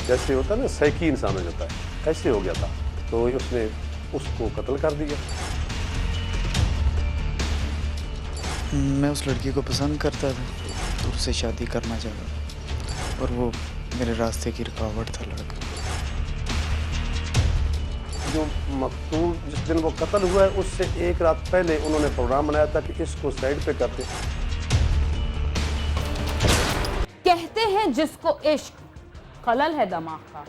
जैसे होता है ना सैकी इंसान हो जाता है, ऐसे हो गया था। तो उसने उसको कत्ल कर दिया। मैं उस लड़की को पसंद करता था, तो उससे शादी करना चाहता था, और वो मेरे रास्ते की रुकावट था लड़का। जो मकतूल जिस दिन वो कत्ल हुआ है उससे एक रात पहले उन्होंने प्रोग्राम बनाया था कि इसको साइड पे करते। कहते हैं जिसको इश्क खलल है दिमाग का।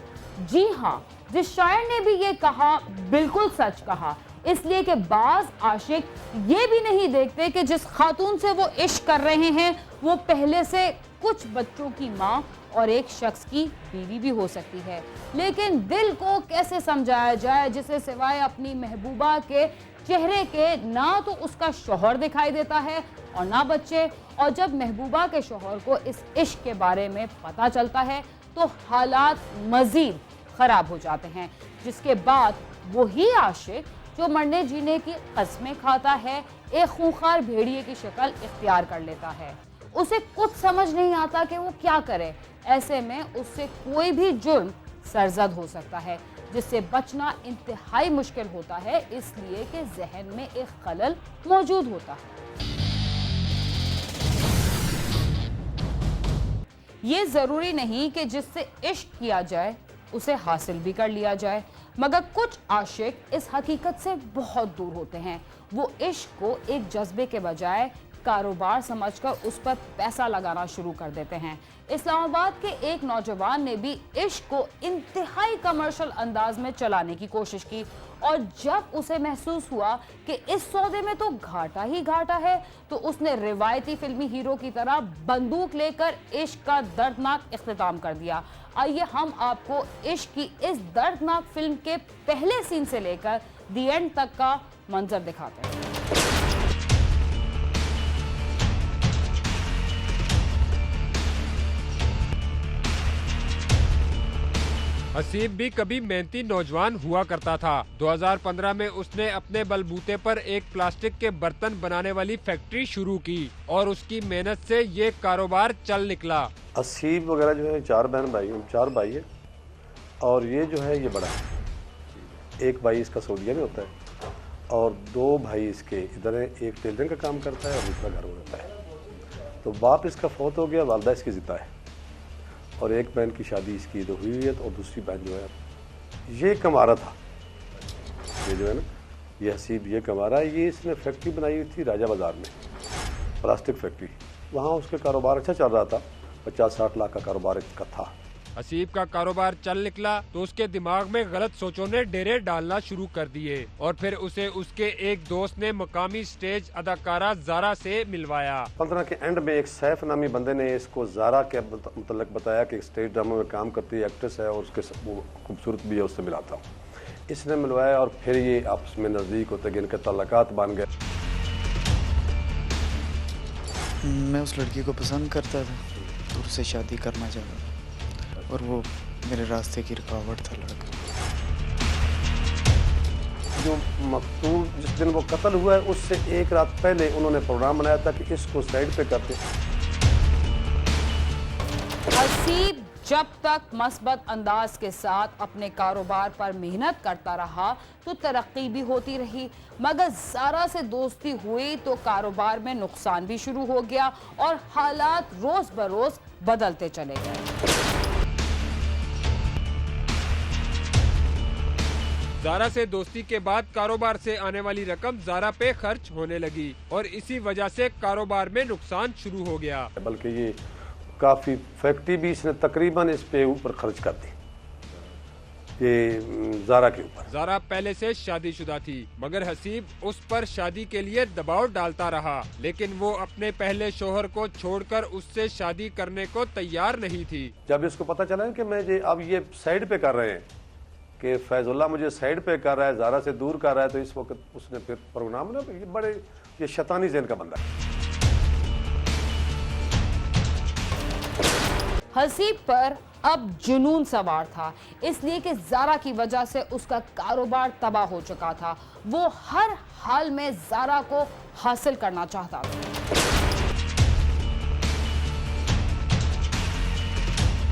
जी हाँ, जिस शायर ने भी ये कहा बिल्कुल सच कहा, इसलिए कि बाज आशिक ये भी नहीं देखते कि जिस खातून से वो इश्क कर रहे हैं वो पहले से कुछ बच्चों की माँ और एक शख्स की बीवी भी हो सकती है। लेकिन दिल को कैसे समझाया जाए जिसे सिवाय अपनी महबूबा के चेहरे के ना तो उसका शौहर दिखाई देता है और ना बच्चे। और जब महबूबा के शौहर को इस इश्क के बारे में पता चलता है तो हालात मजीद खराब हो जाते हैं, जिसके बाद वही आशिक जो मरने जीने की कस्में खाता है एक खूंखार भेड़िए की शक्ल इख्तियार कर लेता है। उसे कुछ समझ नहीं आता कि वो क्या करे। ऐसे में उससे कोई भी जुर्म सरजद हो सकता है, जिससे बचना इंतहाई मुश्किल होता है, इसलिए कि जहन में एक खलल मौजूद होता है। ये जरूरी नहीं कि जिससे इश्क किया जाए उसे हासिल भी कर लिया जाए, मगर कुछ आशिक इस हकीकत से बहुत दूर होते हैं। वो इश्क को एक जज्बे के बजाय कारोबार समझकर उस पर पैसा लगाना शुरू कर देते हैं। इस्लामाबाद के एक नौजवान ने भी इश्क को इंतहाई कमर्शियल अंदाज में चलाने की कोशिश की, और जब उसे महसूस हुआ कि इस सौदे में तो घाटा ही घाटा है, तो उसने रिवायती फिल्मी हीरो की तरह बंदूक लेकर इश्क का दर्दनाक इख्तिताम कर दिया। आइए हम आपको इश्क की इस दर्दनाक फिल्म के पहले सीन से लेकर दी एंड तक का मंजर दिखाते हैं। हसीब भी कभी मेहनती नौजवान हुआ करता था। 2015 में उसने अपने बलबूते पर एक प्लास्टिक के बर्तन बनाने वाली फैक्ट्री शुरू की और उसकी मेहनत से ये कारोबार चल निकला। हसीब वगैरह जो है चार भाई है, और ये जो है ये बड़ा है। एक भाई इसका सऊदीया में होता है और दो भाई इसके इधर है। एक टेलरिंग का काम करता है और दूसरा घर में रहता है। तो बाप इसका फौत हो गया, वालदा इसकी जिंदा है, और एक बहन की शादी इसकी तो हुई है, और दूसरी बहन जो है ये कमारा था। ये जो है ना ये हसीब ये कमारा है। ये इसने फैक्ट्री बनाई हुई थी राजा बाजार में, प्लास्टिक फैक्ट्री। वहाँ उसके कारोबार अच्छा चल रहा था, 50-60 लाख का कारोबार इसका था। हसीब का कारोबार चल निकला तो उसके दिमाग में गलत सोचों ने डेरे डालना शुरू कर दिए, और फिर उसे उसके एक दोस्त ने मकामी स्टेज अदाकारा ज़ारा से मिलवाया। 15 के एंड में एक सैफ नामी बंदे ने इसको ज़ारा के मतलब बताया कि स्टेज ड्रामा में काम करती है, एक्ट्रेस है और उसके वो खूबसूरत भी है, उससे मिलाता हूँ। इसने मिलवाया और फिर ये आपस में नज़दीक होते गए, इनके ताल्लुकात बन गए। मैं उस लड़की को पसंद करता था, तो उससे शादी करना चाहता था, और वो मेरे रास्ते की रुकावट था लड़का। जो मकतूल जिस दिन वो कत्ल हुआ है उससे एक रात पहले उन्होंने प्रोग्राम बनाया था कि इसको साइड पे करते। हसीब जब तक मस्बत अंदाज के साथ अपने कारोबार पर मेहनत करता रहा तो तरक्की भी होती रही, मगर ज़ारा से दोस्ती हुई तो कारोबार में नुकसान भी शुरू हो गया और हालात रोज बरोज बदलते चले गए। ज़ारा से दोस्ती के बाद कारोबार से आने वाली रकम ज़ारा पे खर्च होने लगी और इसी वजह से कारोबार में नुकसान शुरू हो गया। बल्कि ये काफ़ी फैक्ट्री भी इसने तकरीबन इस पे ऊपर खर्च कर दी, ये ज़ारा के ऊपर। ज़ारा पहले से शादीशुदा थी, मगर हसीब उस पर शादी के लिए दबाव डालता रहा, लेकिन वो अपने पहले शोहर को छोड़कर उससे शादी करने को तैयार नहीं थी। जब इसको पता चला कि मैं अब ये साइड पे कर रहे हैं कि फैजुल्ला मुझे साइड पे कर रहा है, ज़ारा से दूर कर रहा है, तो इस वक्त उसने फिर प्रोग्राम ना ये शैतानी ज़हन का बंदा है। हसीब पर अब जुनून सवार था, इसलिए कि ज़ारा की वजह से उसका कारोबार तबाह हो चुका था। वो हर हाल में ज़ारा को हासिल करना चाहता था।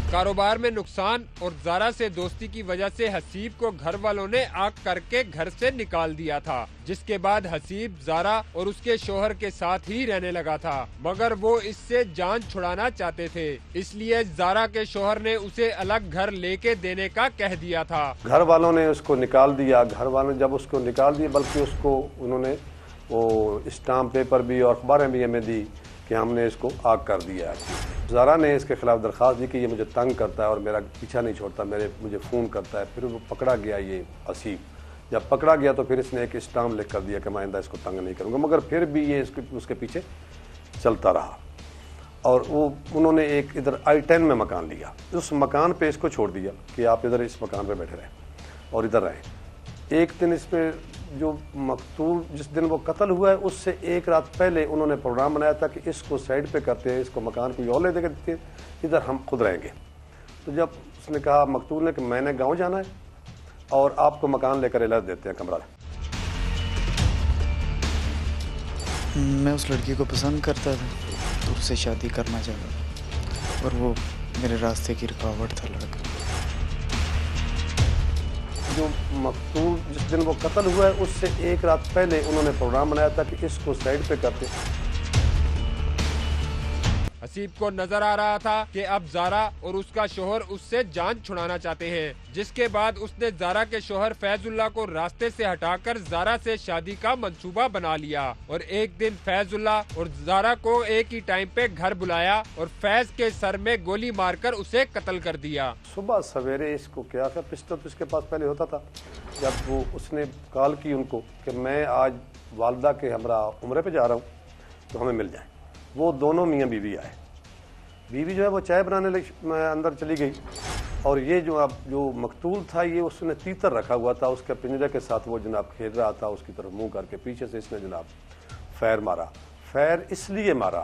कारोबार में नुकसान और ज़ारा से दोस्ती की वजह से हसीब को घर वालों ने आग करके घर से निकाल दिया था, जिसके बाद हसीब ज़ारा और उसके शोहर के साथ ही रहने लगा था, मगर वो इससे जान छुड़ाना चाहते थे, इसलिए ज़ारा के शोहर ने उसे अलग घर लेके देने का कह दिया था। घर वालों ने उसको निकाल दिया। घर वालों ने जब उसको निकाल दिया, बल्कि उसको उन्होंने वो स्टाम्प पेपर भी और अखबारें भी हमें दी कि हमने इसको आग कर दिया है। ज़ारा ने इसके खिलाफ दरख्वास्त दी कि ये मुझे तंग करता है और मेरा पीछा नहीं छोड़ता, मुझे फ़ोन करता है। फिर वो पकड़ा गया, ये हसीब जब पकड़ा गया तो फिर इसने एक स्टाम्प लिख कर दिया कि मैं आइंदा इसको तंग नहीं करूँगा, मगर फिर भी ये उसके पीछे चलता रहा। और वो उन्होंने एक इधर I-10 में मकान लिया, उस मकान पे इसको छोड़ दिया कि आप इधर इस मकान पे बैठे रहें और इधर रहें। एक दिन इस पे जो मकतूल जिस दिन वो कत्ल हुआ है उससे एक रात पहले उन्होंने प्रोग्राम बनाया था कि इसको साइड पे करते हैं, इसको मकान कोई और ले दे देते हैं, इधर हम खुद रहेंगे। तो जब उसने कहा मकतूल ने कि मैंने गांव जाना है और आपको मकान लेकर इलाज देते हैं, कमरा। मैं उस लड़की को पसंद करता था तो उससे शादी करना चाहता था, और वो मेरे रास्ते की रुकावट था लड़का। जो मकतूल जिस दिन वो कत्ल हुआ है उससे एक रात पहले उन्होंने प्रोग्राम बनाया था कि इसको साइड पे करते। हसीब को नजर आ रहा था कि अब ज़ारा और उसका शोहर उससे जान छुड़ाना चाहते हैं, जिसके बाद उसने ज़ारा के शोहर फैजुल्लाह को रास्ते से हटाकर ज़ारा से शादी का मंसूबा बना लिया। और एक दिन फैजुल्लाह और ज़ारा को एक ही टाइम पे घर बुलाया और फैज के सर में गोली मारकर उसे कत्ल कर दिया। सुबह सवेरे इसको क्या था, पिस्टल तो इसके पास पहले होता था। जब वो उसने कॉल की उनको कि मैं आज वालदा के हमरा उम्रे पे जा रहा हूँ तो हमें मिल जाए, वो दोनों मियाँ बीवी आए। बीवी जो है वो चाय बनाने अंदर चली गई और ये जो मकतूल था ये उसने तीतर रखा हुआ था, उसके पिंजरे के साथ वो जनाब खेल रहा था, उसकी तरफ मुंह करके पीछे से इसने जनाब फैर मारा। फैर इसलिए मारा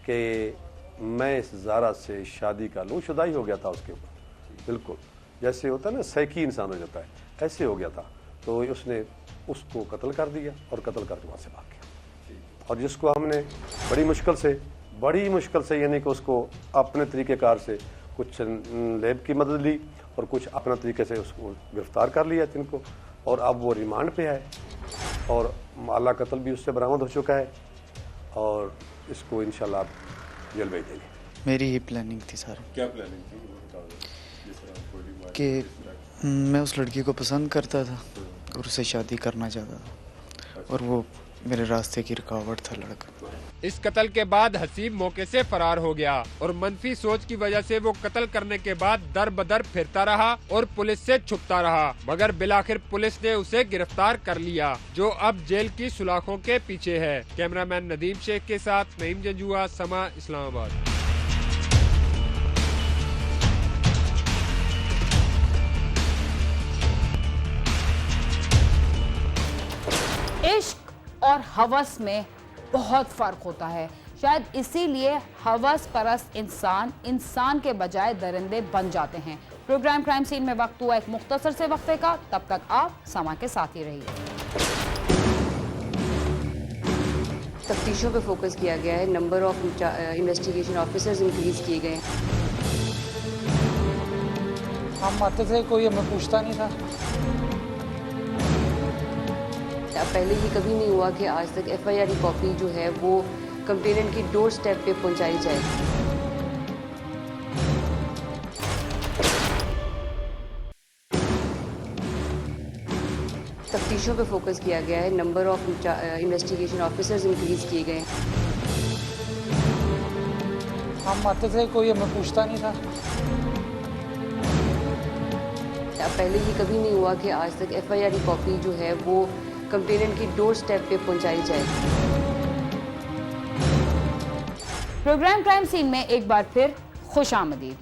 कि मैं इस ज़ारा से शादी कर लूँ, शुदाई हो गया था उसके ऊपर, बिल्कुल जैसे होता है ना सैकी इंसान हो जाता है, ऐसे हो गया था। तो उसने उसको कत्ल कर दिया और कत्ल करके वहाँ से भाग गया। और जिसको हमने बड़ी मुश्किल से यानी कि उसको अपने तरीक़ेकार से कुछ लैब की मदद ली और कुछ अपना तरीके से उसको गिरफ्तार कर लिया इनको, और अब वो रिमांड पे है और आला कत्ल भी उससे बरामद हो चुका है और इसको इंशाल्लाह जेल भेज देंगे। मेरी ही प्लानिंग थी सारी। क्या प्लानिंग थी कि मैं उस लड़की को पसंद करता था और उससे शादी करना चाहता था, और वो मेरे रास्ते की रुकावट था लड़का। इस कत्ल के बाद हसीब मौके से फरार हो गया और मनफी सोच की वजह से वो कत्ल करने के बाद दर बदर फिरता रहा और पुलिस से छुपता रहा, मगर बिलाखिर पुलिस ने उसे गिरफ्तार कर लिया, जो अब जेल की सुलाखों के पीछे है। कैमरामैन नदीम शेख के साथ नईम जंजुआ, समा, इस्लामाबाद। इश्क और हवस में बहुत फ़र्क होता है, शायद इसीलिए हवस परस्त इंसान के बजाय दरिंदे बन जाते हैं। प्रोग्राम क्राइम सीन में वक्त हुआ एक मुख्तसर से वक्फे का, तब तक आप समा के साथ ही रहिए। तफ्तीशों पे फोकस किया गया है, number of investigation officers increase किए गए। हम आते थे, कोई हमें पूछता नहीं था। पहले ये कभी नहीं हुआ कि आज तक FIR की कॉपी जो है वो कंप्लेनेंट की डोर स्टेप पे पहुंचाई जाए। तफ्तीशों पे फोकस किया गया है, number of investigation officers increase किए गए। हम आते थे, कोई हमें पूछता नहीं था। पहले ये कभी नहीं हुआ कि आज तक FIR की कॉपी जो है वो कंप्लेनेंट की डोर स्टेप पे पहुंचाई जाए। प्रोग्राम क्राइम सीन में एक बार फिर खुशामदीद।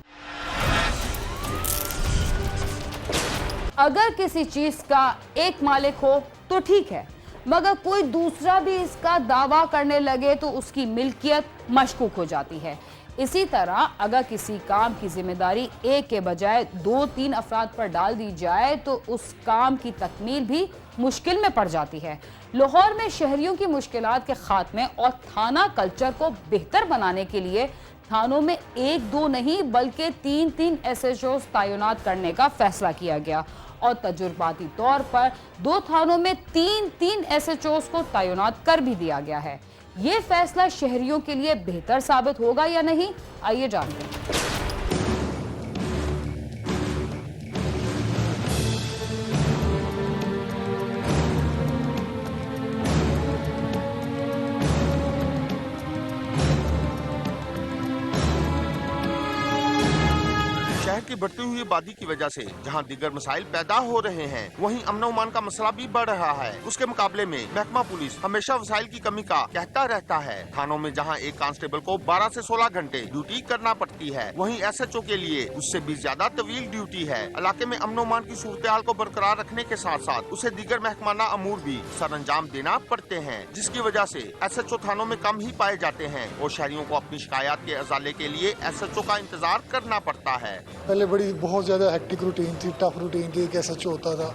अगर किसी चीज का एक मालिक हो तो ठीक है, मगर कोई दूसरा भी इसका दावा करने लगे तो उसकी मिल्कियत मशकूक हो जाती है। इसी तरह अगर किसी काम की जिम्मेदारी एक के बजाय 2-3 अफराद पर डाल दी जाए तो उस काम की तकमील भी मुश्किल में पड़ जाती है। लाहौर में शहरियों की मुश्किलात के खात्मे और थाना कल्चर को बेहतर बनाने के लिए थानों में 1-2 नहीं बल्कि 3-3 SHOs तैनात करने का फैसला किया गया और तजुर्बाती तौर पर 2 थानों में 3-3 SHOs को तैनात कर भी दिया गया है। ये फैसला शहरियों के लिए बेहतर साबित होगा या नहीं, आइए जानते हैं। शहर की बढ़ती हुई आबादी की वजह से जहां दीगर मसाइल पैदा हो रहे हैं, वहीं अमन उमान का मसला भी बढ़ रहा है। उसके मुकाबले में महकमा पुलिस हमेशा वसाइल की कमी का कहता रहता है। थानों में जहां एक कांस्टेबल को 12 से 16 घंटे ड्यूटी करना पड़ती है, वहीं SHO के लिए उससे भी ज्यादा तवील ड्यूटी है। इलाके में अमन उमान की सूरत-ए-हाल को बरकरार रखने के साथ साथ उसे दीगर महकमाना अमूर भी सरअंजाम देना पड़ते हैं, जिसकी वजह से SHO थानों में कम ही पाए जाते हैं और शहरियों को अपनी शिकायत के अजाले के लिए SHO का इंतजार करना पड़ता है। पहले बहुत ज़्यादा हेक्टिक रूटीन थी, टफ रूटीन थी। एक SHO होता था,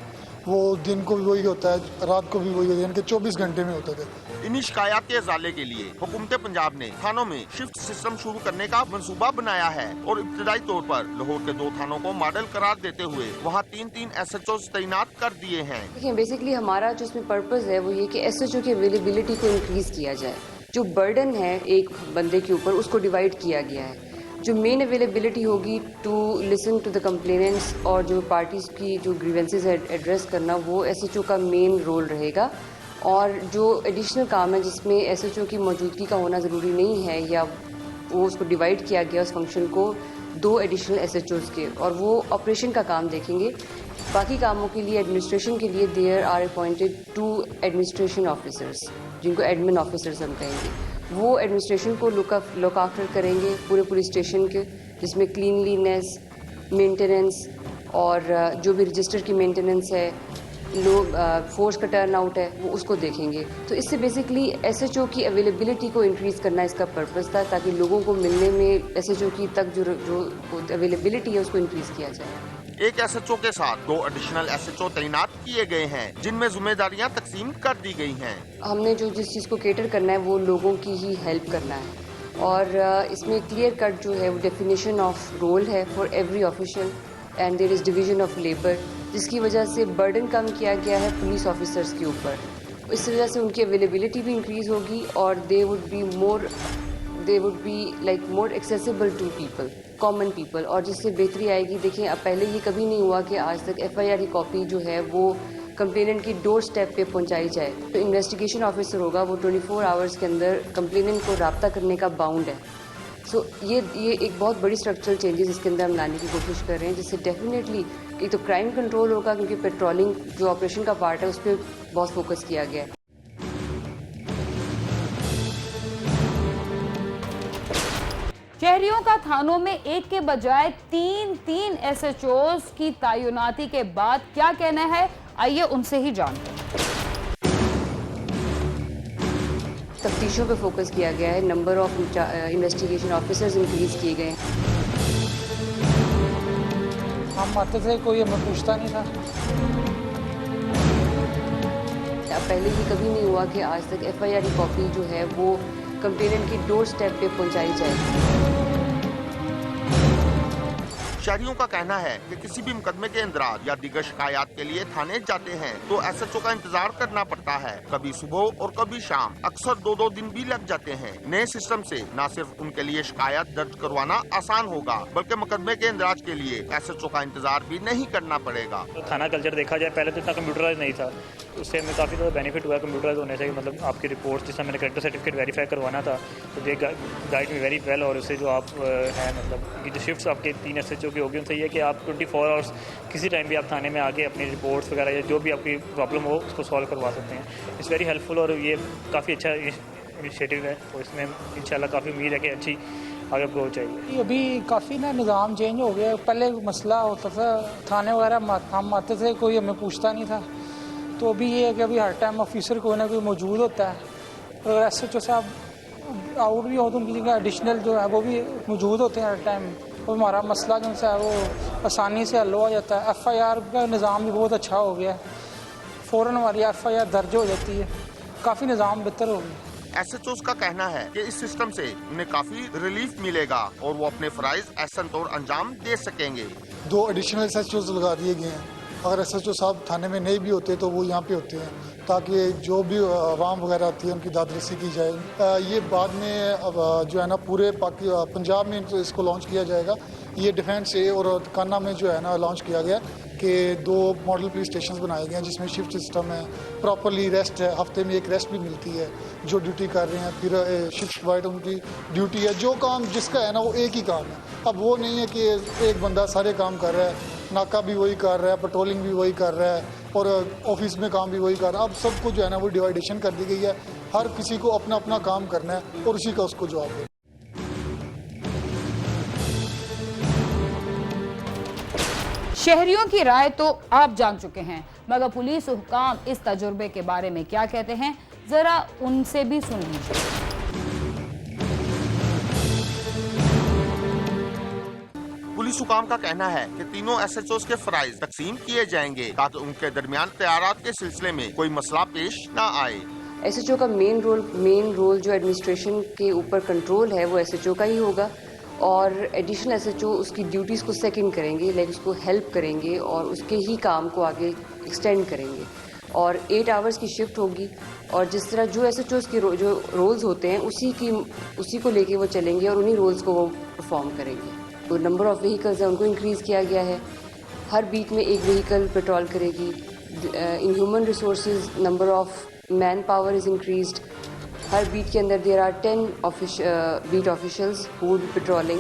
वो दिन को भी वही होता है, रात को भी वही होता है, यानी कि 24 घंटे में होता था। इन्हीं शिकायत के अजाले के लिए हुकूमत पंजाब ने थानों में शिफ्ट सिस्टम शुरू करने का मंसूबा बनाया है और इब्तदाई तौर पर लाहौर के 2 थानों को मॉडल करार देते हुए वहाँ 3-3 SHOs तैनात कर दिए हैं। देखिए, बेसिकली हमारा जो इसमें पर्पस है वो ये कि SHO की अवेलेबिलिटी को इंक्रीज किया जाए। जो बर्डन है एक बंदे के ऊपर, उसको डिवाइड किया गया है। जो मेन अवेलेबिलिटी होगी to listen to the complainants और जो पार्टीज़ की जो ग्रीवेंसेस है एड्रेस करना, वो SHO का मेन रोल रहेगा। और जो एडिशनल काम है जिसमें SHO की मौजूदगी का होना ज़रूरी नहीं है, या वो उसको डिवाइड किया गया उस फंक्शन को 2 एडिशनल SHOs के, और वो ऑपरेशन का काम देखेंगे। बाकी कामों के लिए एडमिनिस्ट्रेशन के लिए there are appointed 2 administration officers, जिनको एडमिन ऑफिसर्स हम कहेंगे। वो एडमिनिस्ट्रेशन को लुक आफ्टर करेंगे पूरे पुलिस स्टेशन के, जिसमें क्लीनलीनेस, मेंटेनेंस और जो भी रजिस्टर की मेंटेनेंस है, फोर्स का टर्न आउट है, वो उसको देखेंगे। तो इससे बेसिकली SHO की अवेलेबिलिटी को इंक्रीज़ करना इसका पर्पस था, ताकि लोगों को मिलने में SHO की तक जो अवेलेबिलिटी है उसको इंक्रीज़ किया जाए। एक SHO के साथ 2 एडिशनल SHO तैनात किए गए हैं, जिनमें जिम्मेदारियां तकसीम कर दी गई हैं। हमने जो जिस चीज़ को केटर करना है वो लोगों की ही हेल्प करना है, और इसमें क्लियर कट जो है वो डेफिनेशन ऑफ रोल है for every official, and there is division of labour, जिसकी वजह से बर्डन कम किया गया है पुलिस ऑफिसर्स के ऊपर। इस वजह से उनकी अवेलेबिलिटी भी इंक्रीज़ होगी और they would be like more accessible to people, common people, और जिससे बेहतरी आएगी। देखिए, अब पहले ये कभी नहीं हुआ कि आज तक FIR की कॉपी जो है वो कंप्लेनेंट की डोर स्टेप पे पहुंचाई जाए। तो इन्वेस्टिगेशन ऑफिसर होगा, वो 24 आवर्स के अंदर कंप्लेनेंट को राब्ता करने का बाउंड है। सो ये एक बहुत बड़ी स्ट्रक्चरल चेंजेस इसके अंदर हम लाने की कोशिश कर रहे हैं, जिससे डेफिनेटली एक तो क्राइम कंट्रोल होगा, क्योंकि पेट्रोलिंग जो ऑपरेशन का पार्ट है उस पर बहुत फोकस किया गया है। शहरियों का थानों में एक के बजाय 3-3 SHOs की तैनाती के बाद क्या कहना है, आइए उनसे ही जानते हैं। तफ्तीशों पे फोकस किया गया है, number of investigation officers increase किए गए। हम आते थे, कोई हमें पूछता नहीं था। पहले ये कभी नहीं हुआ कि आज तक FIR की कॉपी जो है वो कंप्लेनेंट की डोर स्टेप पे पहुंचाई जाए। शहरियों का कहना है कि किसी भी मुकदमे के इंदराज या दीगर शिकायत के लिए थाने जाते हैं तो SHO का इंतजार करना पड़ता है, कभी सुबह और कभी शाम, अक्सर 2-2 दिन भी लग जाते हैं। नए सिस्टम से न सिर्फ उनके लिए शिकायत दर्ज करवाना आसान होगा, बल्कि मुकदमे के इंदराज के लिए SHO का इंतजार भी नहीं करना पड़ेगा। तो थाना कल्चर देखा जाए, पहले तो इतना कंप्यूटराइज नहीं था, उससे हमें काफ़ी ज़्यादा बेनिफिट हुआ कंप्यूटराइज होने से। मतलब आपकी रिपोर्ट, जिसमें मैंने करेक्टर सर्टिफिकेट वेरीफाई करवाना था, तो दे गाइड में वेरी वेल, और उससे जो आप हैं, मतलब ये जो शिफ्ट्स आपके 3 SHO की होगी, उनसे ये कि आप 24 आवर्स किसी टाइम भी आप थाने में आके अपनी रिपोर्ट्स वगैरह या जो भी आपकी प्रॉब्लम हो उसको सॉल्व करवा सकते हैं। इट्स वेरी हेल्पफुल और ये काफ़ी अच्छा इनिशिएटिव है, और इसमें इंशाल्लाह काफ़ी उम्मीद है कि अच्छी आगे अप्रोच आएगी। अभी काफ़ी ना निज़ाम चेंज हो गया। पहले मसला होता था, थाने वगैरह हम आते थे, कोई हमें पूछता नहीं था। तो अभी ये है कि अभी हर टाइम ऑफिसर कोई ना कोई मौजूद होता है, और अगर SHO साहब आउट भी हो तो उनकी जगह एडिशनल जो है वो भी मौजूद होते हैं हर टाइम, और हमारा मसला जो है वो आसानी से हल हो जाता है। FIR का निज़ाम भी बहुत अच्छा हो गया है, फ़ौरन हमारी FIR दर्ज हो जाती है, काफ़ी निज़ाम बेहतर हो गया। एसएचओ का कहना है कि इस सिस्टम से उन्हें काफी रिलीफ मिलेगा और वो अपने फराइज एहसन तौर अंजाम दे सकेंगे। 2 एडिशनल एसएचओ लगा दिए गए हैं। अगर एसएचओ साहब थाने में नहीं भी होते तो वो यहाँ पे होते हैं, ताकि जो भी आवाम वगैरह आती है उनकी दादरसी की जाए। ये बाद में अब जो है ना पूरे पंजाब में इसको लॉन्च किया जाएगा। ये डिफेंस ए और कान्ना में जो है ना लॉन्च किया गया कि 2 मॉडल पुलिस स्टेशन बनाए गए हैं जिसमें शिफ्ट सिस्टम है, प्रॉपरली रेस्ट है, हफ्ते में एक रेस्ट भी मिलती है जो ड्यूटी कर रहे हैं, फिर शिफ्ट वाइड उनकी ड्यूटी है। जो काम जिसका है ना वो एक ही काम है। अब वो नहीं है कि एक बंदा सारे काम कर रहा है, नाका भी वही कर रहा है, पेट्रोलिंग भी वही कर रहा है और ऑफिस में काम भी वही कर रहा है। अब सबको जो है ना वो डिवाइडेशन कर दी गई है, हर किसी को अपना अपना काम करना है और उसी का उसको जवाब देना। शहरियों की राय तो आप जान चुके हैं, मगर पुलिस हुकाम इस तजुर्बे के बारे में क्या कहते हैं, जरा उनसे भी सुन लीजिए। पुलिस हुकाम का कहना है कि तीनों एसएचओ के फराइज तकसीम किए जाएंगे ताकि उनके दरमियान तैयारात के सिलसिले में कोई मसला पेश न आए। एसएचओ का मेन रोल जो एडमिनिस्ट्रेशन के ऊपर कंट्रोल है वो एसएचओ का ही होगा और एडिशनल एसएचओ उसकी ड्यूटीज़ को सेकंड करेंगे, लाइक उसको हेल्प करेंगे और उसके ही काम को आगे एक्सटेंड करेंगे। और 8 आवर्स की शिफ्ट होगी और जिस तरह जो एसएचओज़ के जो रोल्स होते हैं उसी को लेके वो चलेंगे और उन्हीं रोल्स को वो परफॉर्म करेंगे। तो नंबर ऑफ़ व्हीकल्स है उनको इंक्रीज़ किया गया है, हर बीट में एक व्हीकल पेट्रोल करेगी। In human resources number of manpower is increased. हर बीट के अंदर there are 10 beat officials who would be patrolling,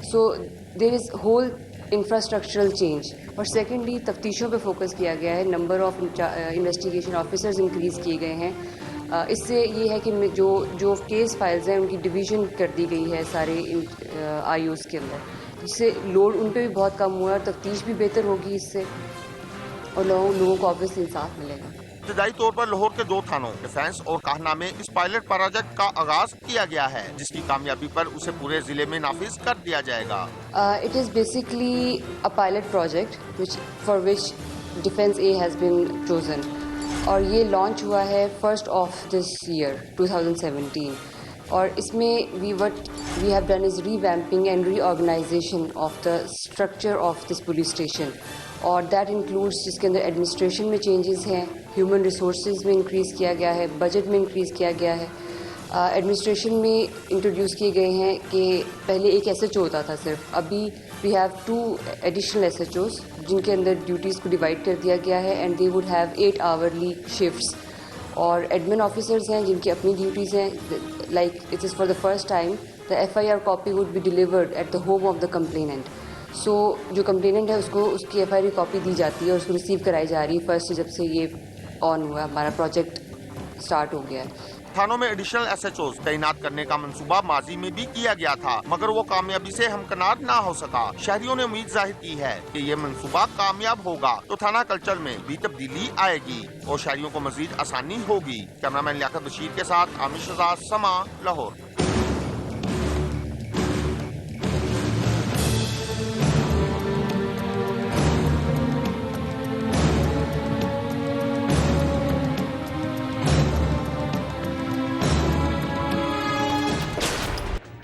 so there is whole infrastructural change. और सेकेंडली तफ्तीशों पे फोकस किया गया है, number of investigation officers increase किए गए हैं। इससे ये है कि जो केस फाइल्स हैं उनकी डिवीज़न कर दी गई है सारे आईओज़ के अंदर, जिससे लोड उन पर भी बहुत कम हुआ और तफ्तीश भी बेहतर होगी इससे और लोगों को ऑब्वियसली इंसाफ मिलेगा। इब्तदाई तौर पर लाहौर के 2 थानों डिफेंस और काहना में इस पायलट प्रोजेक्ट का आगाज किया गया है, जिसकी कामयाबी पर उसे पूरे जिले में नाफिज कर दिया जाएगा। It is basically a pilot project for which defence A has been chosen और ये लॉन्च हुआ है 1st of दिस ईयर 2017 और इसमें we have done is revamping and reorganisation of the structure of this police station और that includes जिसके अंदर administration में चेंजेस हैं, ह्यूमन रिसोर्सेज में इंक्रीज़ किया गया है, बजट में इंक्रीज़ किया गया है। एडमिनिस्ट्रेशन में इंट्रोड्यूस किए गए हैं कि पहले एक एसएचओ होता था सिर्फ, अभी वी हैव 2 एडिशनल एसएचओज जिनके अंदर ड्यूटीज़ को डिवाइड कर दिया गया है and they would have 8 hourly shifts और एडमिन ऑफिसर्स हैं जिनकी अपनी ड्यूटीज़ हैं, like it is for the first time the FIR copy would be delivered at the home of the complainant. So जो कंप्लेनेंट है उसको उसकी FIR कॉपी दी जाती है और उसको रिसीव कराई जा रही है फर्स्ट जब से ये ऑन हुआ, हमारा प्रोजेक्ट स्टार्ट हो गया है। थानों में एडिशनल एसएचओ तैनात करने का मंसूबा माजी में भी किया गया था, मगर वो कामयाबी से हमकनार ना हो सका। शहरियों ने उम्मीद जाहिर की है कि ये मंसूबा कामयाब होगा तो थाना कल्चर में भी तब्दीली आएगी और शहरियों को मजीद आसानी होगी। कैमरामैन लियाकत बशीर के साथ आमिर शहजाद, समा, लाहौर।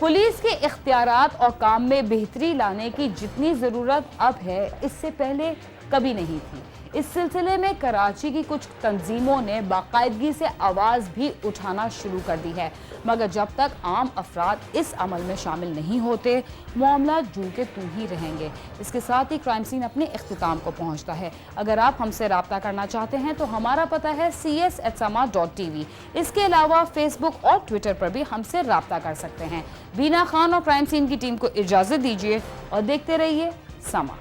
पुलिस के इख्तियारात और काम में बेहतरी लाने की जितनी ज़रूरत अब है इससे पहले कभी नहीं थी। इस सिलसिले में कराची की कुछ तंजीमों ने बाकायदगी से आवाज़ भी उठाना शुरू कर दी है, मगर जब तक आम अफराद इस अमल में शामिल नहीं होते मामला जू के तू ही रहेंगे। इसके साथ ही क्राइम सीन अपने इख्तिताम को पहुंचता है। अगर आप हमसे रब्ता करना चाहते हैं तो हमारा पता है cs@sama.tv। इसके अलावा फेसबुक और ट्विटर पर भी हमसे रब्ता कर सकते हैं। बीना खान और क्राइम सीन की टीम को इजाज़त दीजिए और देखते रहिए समा।